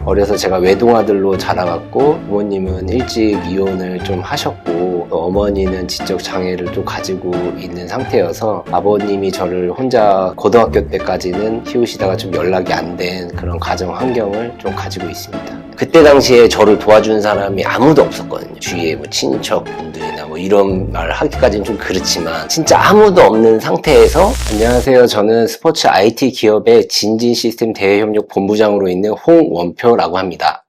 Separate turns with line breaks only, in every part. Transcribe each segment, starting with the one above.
어려서 제가 외동아들로 자라갔고 부모님은 일찍 이혼을 좀 하셨고 또 어머니는 지적 장애를 좀 가지고 있는 상태여서 아버님이 저를 혼자 고등학교 때까지는 키우시다가 좀 연락이 안 된 그런 가정 환경을 좀 가지고 있습니다. 그때 당시에 저를 도와준 사람이 아무도 없었거든요. 주위에 뭐 친척분들이나 뭐 이런 말 하기까지는 좀 그렇지만 진짜 아무도 없는 상태에서 안녕하세요. 저는 스포츠 IT 기업의 진진 시스템 대외협력 본부장으로 있는 홍원표라고 합니다.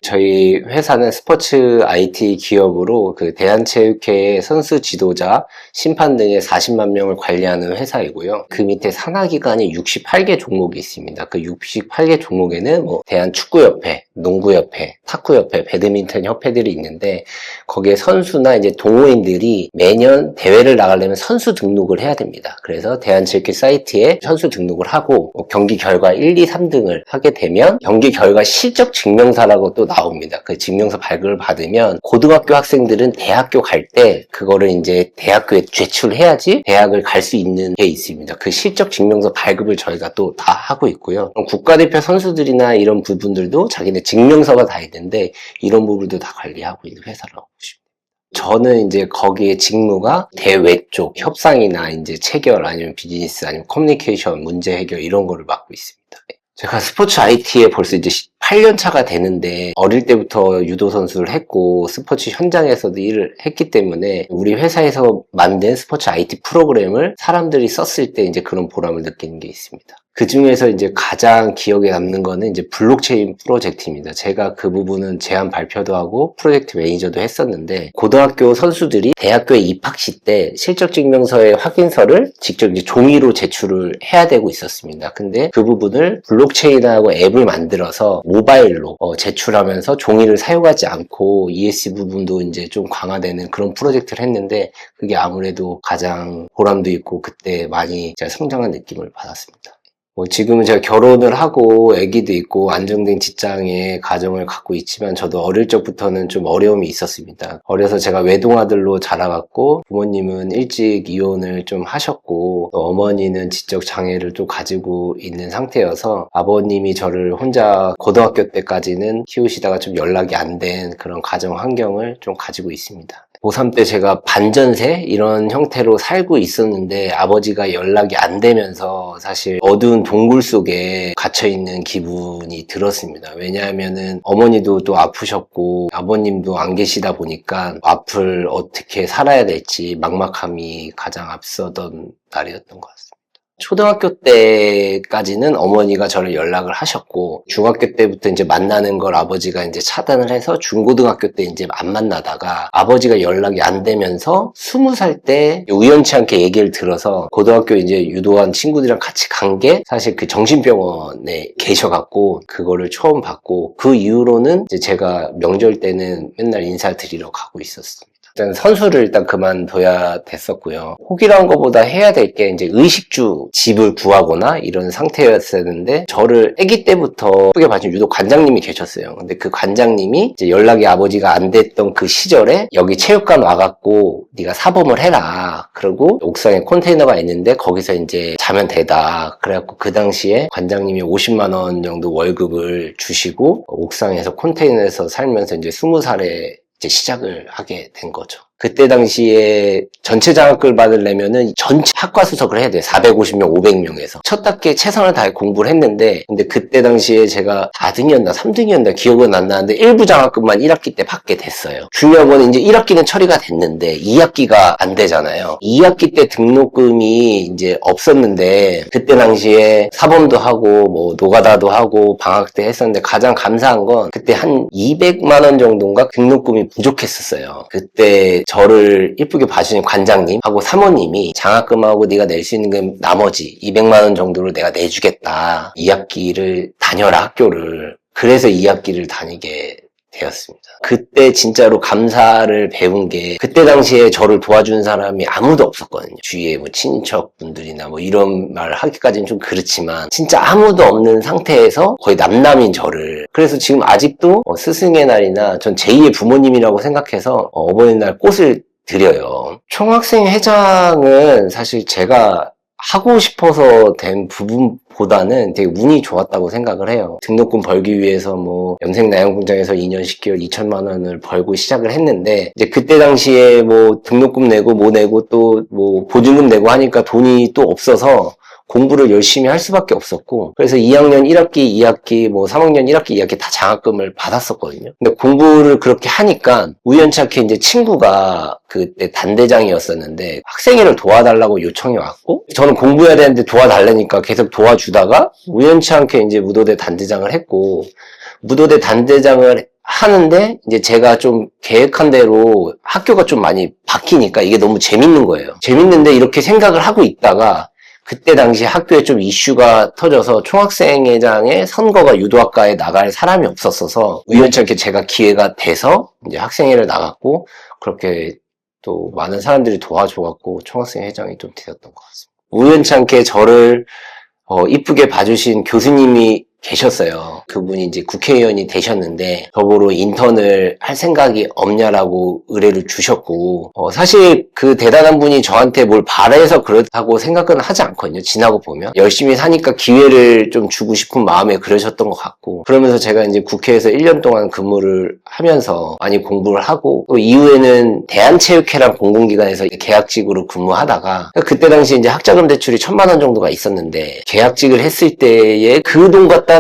저희 회사는 스포츠 IT 기업으로 그 대한체육회의 선수 지도자, 심판 등의 40만 명을 관리하는 회사이고요. 그 밑에 산하기관이 68개 종목이 있습니다. 그 68개 종목에는 뭐 대한축구협회, 농구협회, 탁구협회, 배드민턴 협회들이 있는데 거기에 선수나 이제 동호인들이 매년 대회를 나가려면 선수 등록을 해야 됩니다. 그래서 대한체육회 사이트에 선수 등록을 하고 경기 결과 1, 2, 3등을 하게 되면 경기 결과 실적 증명서라고 또 나옵니다. 그 증명서 발급을 받으면 고등학교 학생들은 대학교 갈 때 그거를 이제 대학교에 제출해야지 대학을 갈 수 있는 게 있습니다. 그 실적 증명서 발급을 저희가 또 다 하고 있고요. 국가대표 선수들이나 이런 부분들도 자기네 증명서가 다 있는데 이런 부분도 다 관리하고 있는 회사라고 보십니다. 저는 이제 거기에 직무가 대외 쪽 협상이나 이제 체결 아니면 비즈니스 아니면 커뮤니케이션 문제 해결 이런 거를 맡고 있습니다. 제가 스포츠 IT에 벌써 이제 8년 차가 되는데 어릴 때부터 유도 선수를 했고 스포츠 현장에서도 일을 했기 때문에 우리 회사에서 만든 스포츠 IT 프로그램을 사람들이 썼을 때 이제 그런 보람을 느끼는 게 있습니다. 그 중에서 이제 가장 기억에 남는 거는 이제 블록체인 프로젝트입니다. 제가 그 부분은 제안 발표도 하고 프로젝트 매니저도 했었는데 고등학교 선수들이 대학교에 입학시 때 실적증명서의 확인서를 직접 이제 종이로 제출을 해야 되고 있었습니다. 근데 그 부분을 블록체인하고 앱을 만들어서 모바일로 제출하면서 종이를 사용하지 않고 ESG 부분도 이제 좀 강화되는 그런 프로젝트를 했는데 그게 아무래도 가장 보람도 있고 그때 많이 제가 성장한 느낌을 받았습니다. 지금은 제가 결혼을 하고 아기도 있고 안정된 직장에 가정을 갖고 있지만 저도 어릴 적부터는 좀 어려움이 있었습니다. 어려서 제가 외동아들로 자라갔고 부모님은 일찍 이혼을 좀 하셨고 또 어머니는 지적 장애를 좀 가지고 있는 상태여서 아버님이 저를 혼자 고등학교 때까지는 키우시다가 좀 연락이 안 된 그런 가정 환경을 좀 가지고 있습니다. 고3 때 제가 반전세 이런 형태로 살고 있었는데 아버지가 연락이 안 되면서 사실 어두운 동굴 속에 갇혀있는 기분이 들었습니다. 왜냐하면은 어머니도 또 아프셨고 아버님도 안 계시다 보니까 앞을 어떻게 살아야 될지 막막함이 가장 앞서던 날이었던 것 같습니다. 초등학교 때까지는 어머니가 저를 연락을 하셨고 중학교 때부터 이제 만나는 걸 아버지가 이제 차단을 해서 중고등학교 때 이제 안 만나다가 아버지가 연락이 안 되면서 20살 때 우연치 않게 얘기를 들어서 고등학교 이제 유도한 친구들이랑 같이 간 게 사실 그 정신병원에 계셔갖고 그거를 처음 봤고 그 이후로는 이제 제가 명절 때는 맨날 인사드리러 가고 있었습니다. 일단 선수를 일단 그만둬야 됐었고요. 혹이라는 것보다 해야 될 게 이제 의식주 집을 구하거나 이런 상태였었는데 저를 아기 때부터 크게 봐주신 유도 관장님이 계셨어요. 근데 그 관장님이 이제 연락이 아버지가 안 됐던 그 시절에 여기 체육관 와갖고 네가 사범을 해라. 그리고 옥상에 컨테이너가 있는데 거기서 이제 자면 되다. 그래갖고 그 당시에 관장님이 50만 원 정도 월급을 주시고 옥상에서 컨테이너에서 살면서 이제 20살에 시작을 하게 된 거죠. 그때 당시에 전체 장학금을 받으려면은 전체 학과 수석을 해야 돼요. 450명, 500명에서. 첫 학기에 최선을 다해 공부를 했는데, 근데 그때 당시에 제가 4등이었나 3등이었나 기억은 안 나는데 1부 장학금만 1학기 때 받게 됐어요. 중요한 건 이제 1학기는 처리가 됐는데 2학기가 안 되잖아요. 2학기 때 등록금이 이제 없었는데 그때 당시에 사범도 하고 뭐 노가다도 하고 방학 때 했었는데 가장 감사한 건 그때 한 200만 원 정도인가 등록금이 부족했었어요. 그때 저를 예쁘게 봐주신 관장님하고 사모님이 장학금하고 네가 낼 수 있는 게 나머지 200만 원 정도를 내가 내주겠다. 2학기를 다녀라 학교를. 그래서 2학기를 다니게 되었습니다. 그때 진짜로 감사를 배운 게 그때 당시에 저를 도와준 사람이 아무도 없었거든요. 주위에 뭐 친척분들이나 뭐 이런 말 하기까지는 좀 그렇지만 진짜 아무도 없는 상태에서 거의 남남인 저를 그래서 지금 아직도 스승의 날이나 전 제2의 부모님이라고 생각해서 어버이날 꽃을 드려요. 총학생 회장은 사실 제가 하고 싶어서 된 부분보다는 되게 운이 좋았다고 생각을 해요. 등록금 벌기 위해서 뭐 염색나영공장에서 2년 10개월 2천만 원을 벌고 시작을 했는데 이제 그때 당시에 뭐 등록금 내고 뭐 내고 또 뭐 보증금 내고 하니까 돈이 또 없어서 공부를 열심히 할 수밖에 없었고 그래서 2학년 1학기, 2학기, 뭐 3학년 1학기, 2학기 다 장학금을 받았었거든요. 근데 공부를 그렇게 하니까 우연찮게 이제 친구가 그때 단대장이었었는데 학생회를 도와달라고 요청이 왔고 저는 공부해야 되는데 도와달라니까 계속 도와주다가 우연찮게 이제 무도대 단대장을 했고 무도대 단대장을 하는데 이제 제가 좀 계획한 대로 학교가 좀 많이 바뀌니까 이게 너무 재밌는 거예요. 재밌는데 이렇게 생각을 하고 있다가 그때 당시 학교에 좀 이슈가 터져서 총학생회장의 선거가 유도학과에 나갈 사람이 없었어서 우연찮게 제가 기회가 돼서 이제 학생회를 나갔고 그렇게 또 많은 사람들이 도와줘갖고 총학생회장이 좀 되었던 것 같습니다. 우연찮게 저를 이쁘게 봐주신 교수님이 계셨어요. 그분이 이제 국회의원이 되셨는데 저보러 인턴을 할 생각이 없냐라고 의뢰를 주셨고 사실 그 대단한 분이 저한테 뭘 바라해서 그렇다고 생각은 하지 않거든요. 지나고 보면 열심히 사니까 기회를 좀 주고 싶은 마음에 그러셨던 것 같고 그러면서 제가 이제 국회에서 1년 동안 근무를 하면서 많이 공부를 하고 또 이후에는 대한체육회랑 공공기관에서 계약직으로 근무하다가 그때 당시 이제 학자금 대출이 1,000만 원 정도가 있었는데 계약직을 했을 때의 그 돈 갖다는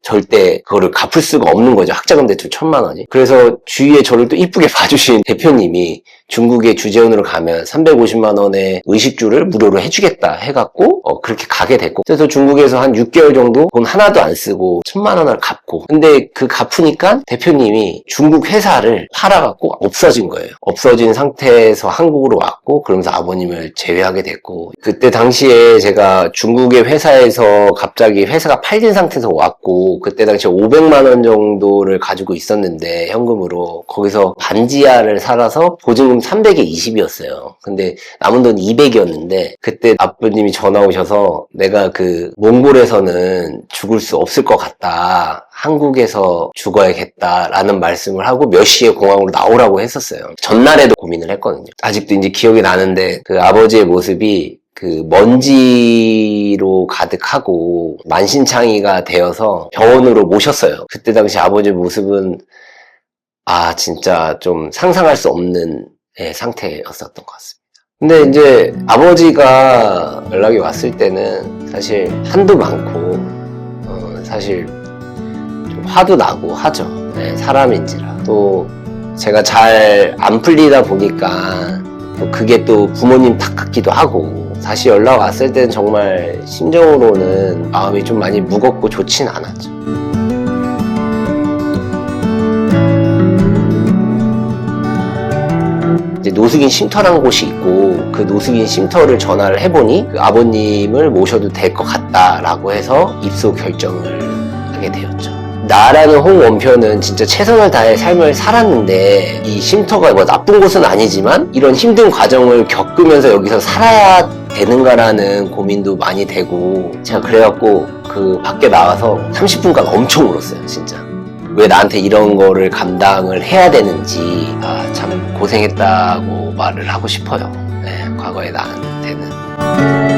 절대 그거를 갚을 수가 없는 거죠. 학자금 대출 1,000만 원이. 그래서 주위에 저를 또 이쁘게 봐주신 대표님이 중국에 주재원으로 가면 350만 원의 의식주를 무료로 해주겠다 해갖고 그렇게 가게 됐고 그래서 중국에서 한 6개월 정도 돈 하나도 안 쓰고 1,000만 원을 갚고 근데 그 갚으니까 대표님이 중국 회사를 팔아갖고 없어진 거예요. 없어진 상태에서 한국으로 왔고 그러면서 아버님을 제외하게 됐고 그때 당시에 제가 중국의 회사에서 갑자기 회사가 팔린 상태에서 왔고 그때 당시에 500만 원 정도를 가지고 있었는데 현금으로 거기서 반지하를 살아서 보증금 300에 20이었어요. 근데 남은 돈 200이었는데 그때 아버님이 전화 오셔서 내가 그 몽골에서는 죽을 수 없을 것 같다. 한국에서 죽어야겠다라는 말씀을 하고 몇 시에 공항으로 나오라고 했었어요. 전날에도 고민을 했거든요. 아직도 이제 기억이 나는데 그 아버지의 모습이 그 먼지로 가득하고 만신창이가 되어서 병원으로 모셨어요. 그때 당시 아버지의 모습은 진짜 좀 상상할 수 없는 상태였었던 것 같습니다. 근데 이제 아버지가 연락이 왔을 때는 사실 한도 많고 사실 좀 화도 나고 하죠. 사람인지라 또 제가 잘 안 풀리다 보니까 또 그게 또 부모님 탓 같기도 하고 다시 연락 왔을 때는 정말 심정으로는 마음이 좀 많이 무겁고 좋진 않았죠. 이제 노숙인 쉼터라는 곳이 있고 그 노숙인 쉼터를 전화를 해보니 그 아버님을 모셔도 될 것 같다라고 해서 입소 결정을 하게 되었죠. 나라는 홍원표는 진짜 최선을 다해 삶을 살았는데 이 쉼터가 뭐 나쁜 곳은 아니지만 이런 힘든 과정을 겪으면서 여기서 살아야 되는가라는 고민도 많이 되고 제가 그래갖고 그 밖에 나와서 30분간 엄청 울었어요. 진짜 왜 나한테 이런 거를 감당을 해야 되는지 참 고생했다고 말을 하고 싶어요. 과거의 나한테는.